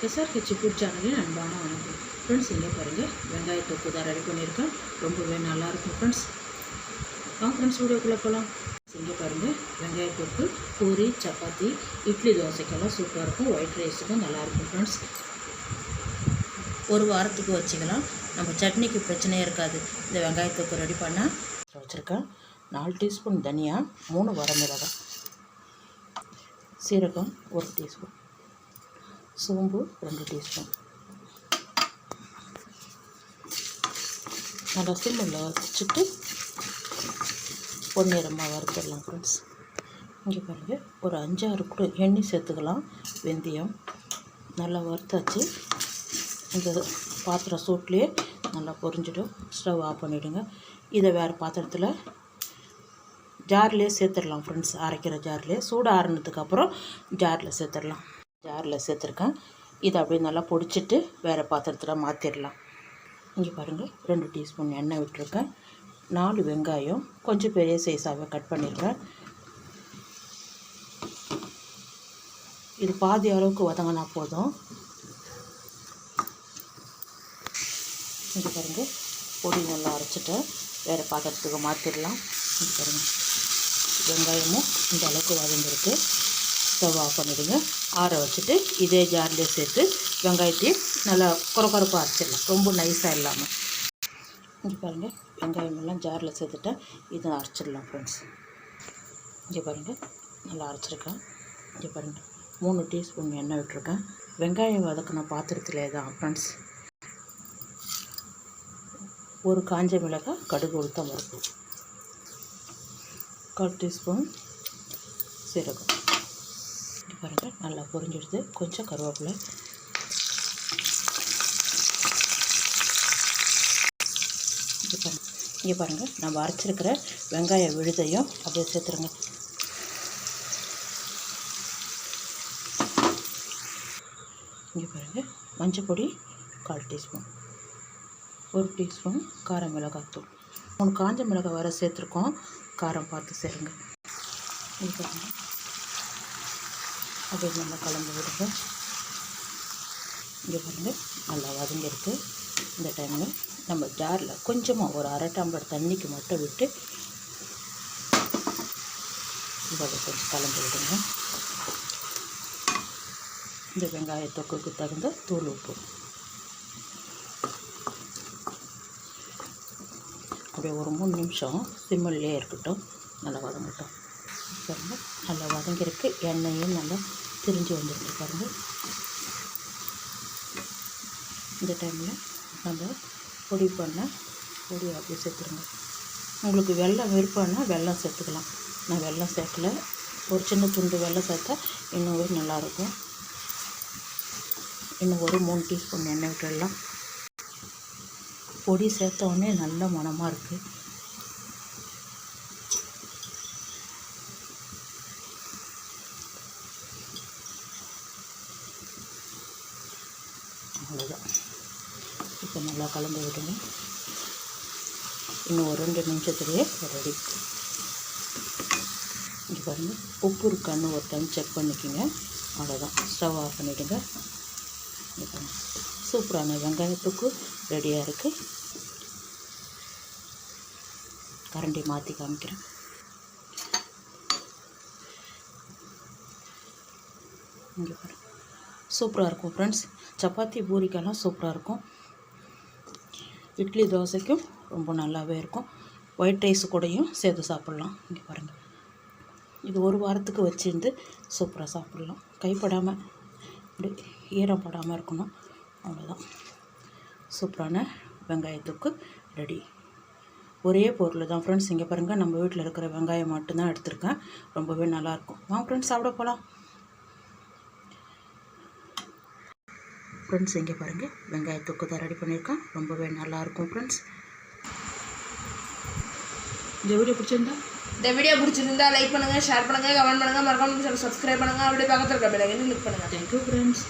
SRH food சேனலின் அன்பான வணக்கம் ஃப்ரெண்ட்ஸ். இங்கே பாருங்கள், வெங்காய தொக்கு தான் ரெடி பண்ணியிருக்கேன். ரொம்பவே நல்லாயிருக்கும் ஃப்ரெண்ட்ஸ். வாங்க ஃப்ரெண்ட்ஸ், வீடியோக்குள்ளே போகலாம். இங்கே பாருங்கள், வெங்காய தொக்கு பூரி, சப்பாத்தி, இட்லி, தோசைக்கெல்லாம் சூப்பராக இருக்கும். ஒயிட் ரைஸுக்கும் நல்லாயிருக்கும் ஃப்ரெண்ட்ஸ். ஒரு வாரத்துக்கு வச்சுக்கலாம். நம்ம சட்னிக்கு பிரச்சனையே இருக்காது. இந்த வெங்காய தொக்கு ரெடி பண்ணால் வச்சுருக்கேன். 4 டீஸ்பூன் தனியா, 3 வரமிளகாய், சீரகம் 1 டீஸ்பூன், சோம்பு 2 டீஸ்பூன். நல்லா சிம்மில் வச்சுட்டு பொன்னிறமாக வறுத்துடலாம் ஃப்ரெண்ட்ஸ். இங்கே பாருங்கள், ஒரு 5-6 கூட எண்ணெய் சேர்த்துக்கலாம். வெந்தயம் நல்லா வறுத்தாச்சு. இந்த பாத்திரம் சூட்லேயே நல்லா பொரிஞ்சிடும். ஸ்டவ் ஆஃப் பண்ணிவிடுங்க. இதை வேறு பாத்திரத்தில் ஜார்லேயே சேர்த்துடலாம் ஃப்ரெண்ட்ஸ். அரைக்கிற ஜார்லேயே சூடு ஆறுனதுக்கப்புறம் ஜாரில் சேர்த்துடலாம். ஜாரில் சேர்த்துருக்கேன். இதை அப்படியே நல்லா பொடிச்சிட்டு வேறு பாத்திரத்தில் மாற்றிடலாம். இங்கே பாருங்கள், 2 டீஸ்பூன் எண்ணெய் விட்டுருக்கேன். 4 வெங்காயம் கொஞ்சம் பெரிய சைஸாகவே கட் பண்ணியிருக்கேன். இது பாதி அளவுக்கு வதங்கினா போதும். இங்கே பாருங்கள், பொடி நல்லா அரைச்சிட்டேன். வேறு பாத்திரத்துக்கு மாற்றிடலாம். இங்கே பாருங்கள், வெங்காயமும் இந்த அளவுக்கு வதங்கிருக்கு. ஸ்டவ் ஆஃப் பண்ணிவிடுங்க. ஆற வச்சுட்டு இதே ஜார்லேயே சேர்த்து வெங்காயத்தையும் நல்லா குறப்பாக அரைச்சிடலாம். ரொம்ப நைஸாக இல்லாமல். இங்கே பாருங்கள், வெங்காயமெல்லாம் ஜாரில் சேர்த்துட்டேன். இதை அரைச்சிடலாம் ஃப்ரெண்ட்ஸ். இங்கே பாருங்கள், நல்லா அரைச்சிருக்கேன். இங்கே பாருங்கள், 3 டீஸ்பூன் எண்ணெய் விட்டுருக்கேன். வெங்காயம் வதக்கின பாத்திரத்திலே தான் ஃப்ரெண்ட்ஸ். ஒரு காஞ்ச மிளகாய், கடுகு, உளுத்தம் பருப்பு, 1/4 டீஸ்பூன் சீரகம். இங்கே பாருங்கள், நல்லா பொரிஞ்சிடுது. கொஞ்சம் கருவேப்பிலை, இங்கே பாருங்கள், நம்ம அரைச்சிருக்கிற வெங்காய விழுதையும் அப்படியே சேர்த்துருங்க. இங்கே பாருங்கள், மஞ்சள் பொடி 1/4 டீஸ்பூன், 1 டீஸ்பூன் கார மிளகாய்த்தூள், 3 காஞ்ச மிளகாய் வர சேர்த்துருக்கோம். காரம் பார்த்து சேருங்க. இங்கே பாருங்கள், அப்படியே நல்லா கலந்து விடுங்க. இங்கே பாருங்கள், நல்லா வதங்கிருக்கு. இந்த டைமில் நம்ம ஜாரில் கொஞ்சமாக ஒரு 1/2 டம்ளர் தண்ணிக்கு மட்டும் விட்டு இதை கொஞ்சம் கலந்து விடுங்க. இந்த வெங்காய தொக்குக்கு தகுந்த தூள் உப்பு அப்படியே ஒரு 3 நிமிஷம் சிம்மிலே இருக்கட்டும். நல்லா வதங்கட்டும். பாருங்கள், நல்லா வதங்கிருக்கு. எண்ணெயும் நல்லா திரிஞ்சு வந்துருக்கு பாருங்கள். இந்த டைமில் நம்ம பொடி அப்படியே சேர்த்துருங்க. உங்களுக்கு வெல்லம் விருப்பம்னா வெல்லம் சேர்த்துக்கலாம். நான் வெல்லம் சேர்க்கலை. ஒரு சின்ன துண்டு வெல்லம் சேர்த்தா இன்னும் நல்லாயிருக்கும். இன்னும் ஒரு 3 டீஸ்பூன் எண்ணெய் விட்டுடலாம். பொடி சேர்த்த உடனே நல்ல மணமாக இருக்குது. அவ்வளோதான். இப்போ நல்லா கலந்து விடுங்க. இன்னும் ஒரு 2 நிமிஷத்துலேயே ரெடி. இங்கே பாருங்கள், உப்பு இருக்கான்னு ஒரு டைம் செக் பண்ணிக்கோங்க. அவ்வளோதான். ஸ்டவ் ஆஃப் பண்ணிவிடுங்க. இப்போ சூப்பரான வெங்காயத்துக்கு ரெடியாக இருக்குது. கரண்டி மாற்றி காமிக்கிறேன். இங்கே பாருங்கள், சூப்பராக இருக்கும் ஃப்ரெண்ட்ஸ். சப்பாத்தி பூரிக்கெல்லாம் சூப்பராக இருக்கும். இட்லி தோசைக்கும் ரொம்ப நல்லாவே இருக்கும். ஒயிட் ரைஸு கூடயும் சேர்த்து சாப்பிட்லாம். இங்கே பாருங்கள், இது ஒரு வாரத்துக்கு வச்சுருந்து சூப்பராக சாப்பிட்லாம். கைப்படாமல் இப்படி ஈரம் படாமல் இருக்கணும். அவ்வளோதான். சூப்பரான வெங்காயத்துக்கு ரெடி. ஒரே பொருள் தான் ஃப்ரெண்ட்ஸ். இங்கே பாருங்கள், நம்ம வீட்டில் இருக்கிற வெங்காயம் மட்டும்தான் எடுத்திருக்கேன். ரொம்பவே நல்லாயிருக்கும். வாங்க ஃப்ரெண்ட்ஸ், சாப்பிட போகலாம். ஃப்ரெண்ட்ஸ், இங்கே பாருங்கள், வெங்காய தொக்கு தான் ரெடி பண்ணியிருக்கேன். ரொம்பவே நல்லாயிருக்கும் ஃப்ரெண்ட்ஸ். இந்த வீடியோ பிடிச்சிருந்தா லைக் பண்ணுங்கள், ஷேர் பண்ணுங்கள், கமெண்ட் பண்ணுங்கள், மறக்காம சப்ஸ்கிரைப் பண்ணுங்கள். அப்படியே பக்கத்தில் இருக்க பெல் ஐகானை கிளிக் பண்ணுங்கள். Thank you friends.